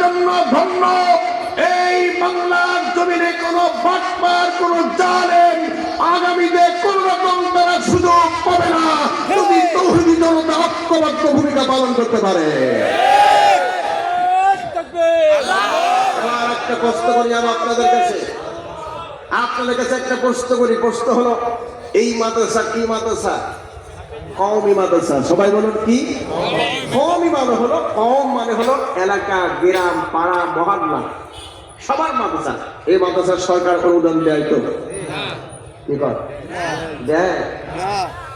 জন্য ধন্য। এই বাংলার জমিনে কোন বাটপার, কোন জালেম আগামীতে কোন রকম তারা সুযোগ পাবে না, যদি তৌহিদি জনতা ঐক্যবদ্ধ ভূমিকা পালন করতে পারে। একটা প্রশ্ন করি আমি আপনাদের কাছে একটা প্রশ্ন করি। প্রশ্ন হলো, এই মাদ্রাসা কি মাদ্রাসা? কওমি মাদ্রাসা। সবাই বলুন কি? কওমি মানে হলো, কওম মানে হলো এলাকা, গ্রাম, পাড়া, মহল্লা, সবার মাদ্রাসা। এই মাদ্রাসার সরকার অনুদান দেয় তো? কি কর দেয়?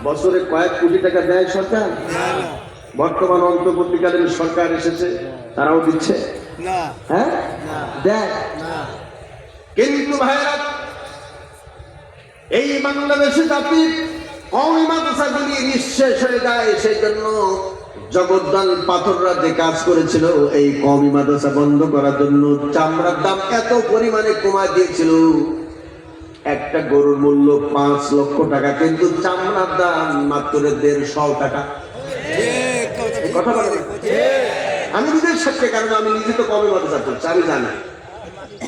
বছরে কয়েক কোটি টাকা দেয় সরকার? বর্তমান অন্তর্বর্তীকালীন সরকার এসেছে, তারাও দিচ্ছে? হ্যাঁ, দেয়। কিন্তু ভাইরা, এই বাংলাদেশে জাতির কওমি মাদ্রাসাগুলি নিঃশেষ হয়ে যায়। সেই জন্য জগদ্দল পাথররা যে কাজ করেছিল এই কওমি মাদ্রাসা বন্ধ করার জন্য, চামড়ার দাম এত পরিমাণে কমা দিয়েছিল, একটা গরুর মূল্য 5 লক্ষ টাকা, কিন্তু চামড়ার দাম মাত্র 150 টাকা। কথা বলে আমি নিজের সাথে, কারণ আমি নিজে তো কওমি মাদ্রাসা করছি, আমি জানি।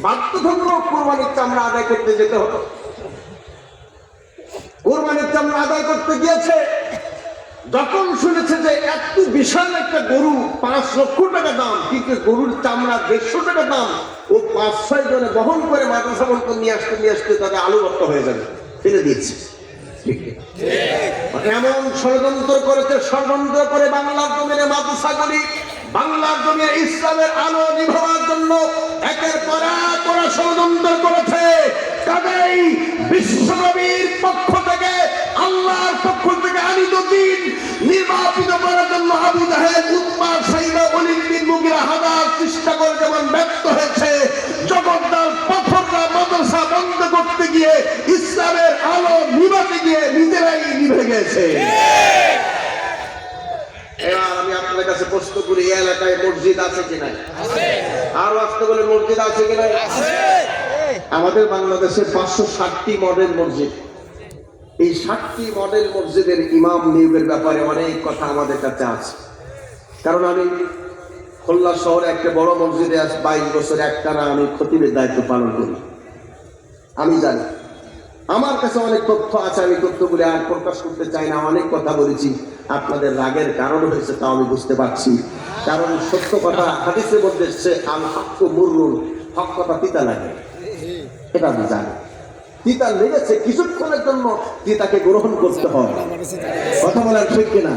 বাধ্যতামূলক কোরবানির চামড়া আদায় করতে যেতে হতো। কোরবানির চামড়া আদায় করতে গিয়েছে, যখন শুনেছে যে এত বিশাল একটা গরু 5 লক্ষ টাকা দাম, কিন্তু গরুর চামড়া 150 টাকা দাম, ও 5-6 জনে বহন করে মাদ্রাসা বন্ধ নিয়ে আসতে তাদের আলু ভর্তা হয়ে যাবে, ফেলে দিয়েছে। এমন ষড়যন্ত্র করেছে, ষড়যন্ত্র করে বাংলার জমিনে মাদ্রাসাগুলি, বাংলার জমিনে ইসলামের আলো নিভাবার জন্য একের পর এক ওরা ষড়যন্ত্র করেছে। কাজেই বিশ্বনবীর পক্ষ থেকে, আল্লাহর পক্ষ থেকে আনিত দ্বীন নির্বাপিত করার জন্য আবু জাহেল, উতবা, সাইবা, ওয়ালিদ বিন মুগিরা হাজার চেষ্টা করে যেমন ব্যর্থ হয়েছে, জগদ্দল পাথররা মাদ্রাসা বন্ধ করতে গিয়ে, ইসলামের আলো নিভাতে গিয়ে নিজেরাই নিভে গেছে। এবার আমি আপনাদের কাছে প্রশ্ন করি, এই এলাকায় মসজিদ আছে কিনা? আরো আসতে বলে মসজিদ আছে কিনা? আমাদের বাংলাদেশে 560টি মডেল মসজিদ। এই 60টি মডেল মসজিদের ইমাম নিয়োগের ব্যাপারে অনেক কথা আমাদের কাছে আছে। কারণ আমি খুলনা শহরে একটা বড় মসজিদে 22 বছর একটানা আমি খতিবের দায়িত্ব পালন করি। আমি জানি, আমার কাছে অনেক তথ্য আছে, আমি তথ্যগুলি আর প্রকাশ করতে চাই না। অনেক কথা বলেছি, আপনাদের রাগের কারণ হয়েছে তা আমি বুঝতে পারছি। কারণ সত্য কথা হাদিসের মধ্যে এসেছে, আল হাক্কু মুররুন, হক কথা তিতা লাগে, এটা আমি জানি। তিতা লেগেছে, কিছুক্ষণের জন্য তিতাকে গ্রহণ করতে হয়। কথা বলার ঠিক কিনা?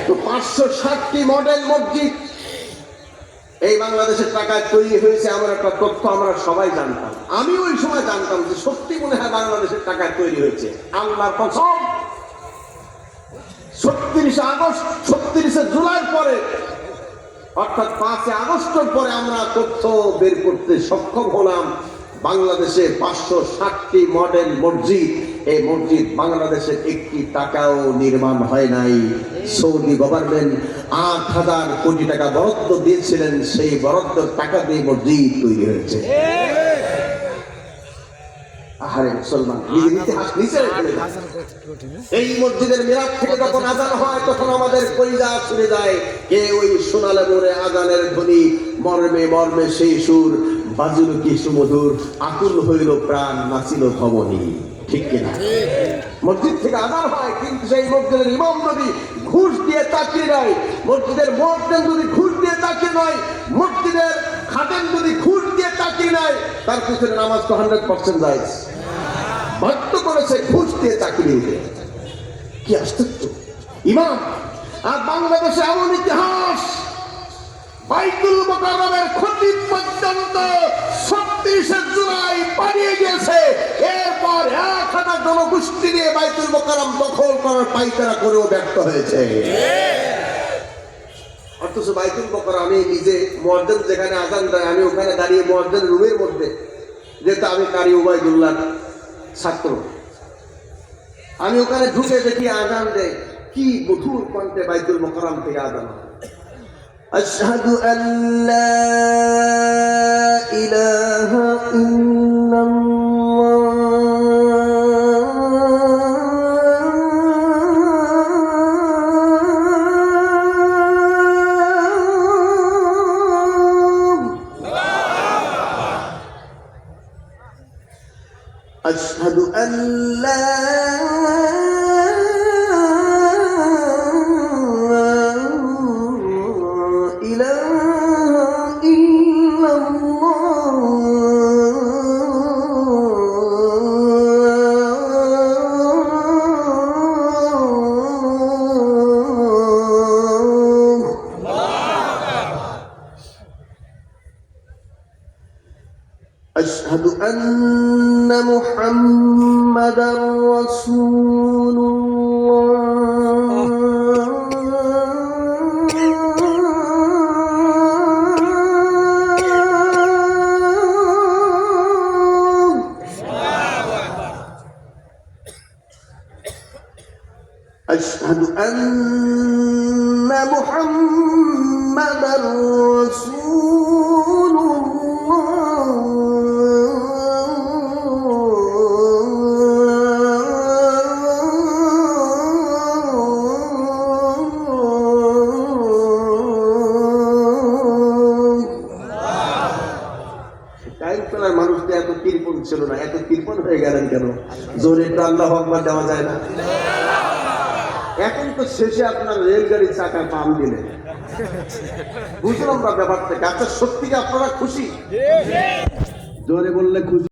তো 560টি মডেল মসজিদ এই বাংলাদেশের টাকায় তৈরি হয়েছে, আমার একটা তথ্য আমরা সবাই জানতাম। আমি ওই সময় জানতাম যে সত্যি মনে হয় বাংলাদেশের টাকায় তৈরি হয়েছে। আল্লাহর কসম, 36 আগস্ট, 36 জুলাই পরে, অর্থাৎ 5 আগস্টের পরে আমরা তথ্য বের করতে সক্ষম হলাম। বাংলাদেশে 560টি মডেল মসজিদ, এই মসজিদ বাংলাদেশের একটি টাকাও নির্মাণ হয় নাই। সৌদি গভর্নমেন্ট 8,000 কোটি টাকা বরাদ্দ দিয়েছিলেন, সেই বরাদ্দ টাকা দিয়ে মসজিদ তৈরি হয়েছে। আহারে মুসলমান, এই মসজিদের মিলাদ থেকে যখন আজান হয় তখন আমাদের কলিজা ছুঁড়ে যায়। কে ওই সোনালে মোড়ে আজানের ধ্বনি, মর্মে মর্মে সেই সুর, বাজুল কি সুমধুর, আকুল হইল প্রাণ, নাচিল ধমনী। ঠিক কিনা? মসজিদ থেকে আজান হয়, কিন্তু সেই মসজিদের ইমাম যদি ঘুষ দিয়ে চাকরি নেয়, মসজিদের মুয়াজ্জিন যদি ঘুষ দিয়ে চাকরি নেয়, মসজিদের খাদেম যদি ঘুষ দিয়ে চাকরি নেয়, তার পিছনে নামাজ তো 100% যায়। বাধ্য করেছে ঘুষ দিয়ে চাকরি নিতে। কি আশ্চর্য ইমাম! আর বাংলাদেশে এমন ইতিহাস, বাইতুল মুকাররমের খতিব পর্যন্ত 36 জুলাই পালিয়ে গেছে। এরপর 1000 জনগোষ্ঠী নিয়ে বাইতুল মুকাররম দখল করার পাইকারা করেও ব্যর্থ হয়েছে। অথচ বাইতুল মুকাররম, আমি নিজে মুয়াজ্জিন যেখানে আজান দেয়, আমি ওখানে দাঁড়িয়ে মুয়াজ্জিন রুমের মধ্যে, যেটা আমি কারি উবাইদুল্লাহ ছাত্র, আমি ওখানে ঢুকে দেখি আজান দেয়, কি মধুর কণ্ঠে বাইতুল মুকাররম থেকে আজান হয়। আশহাদু আল্লা ইলাহা ইল্লাল্লাহ আশহাদু আল্লা أشهد أن محمدا رسول الله أشهد أن محمدا رسول মানুষটা এত কৃপণ ছিল না, এত কৃপণ হয়ে গেলেন কেন? জোরে তো আল্লাহু আকবার দেওয়া যায় না? এখন তো শেষে আপনার রেলগাড়ির চাকায় পাম দিলেন, বুঝলাম না ব্যাপারটা। আচ্ছা, সত্যি কি আপনারা খুশি? জোরে বললে খুশি।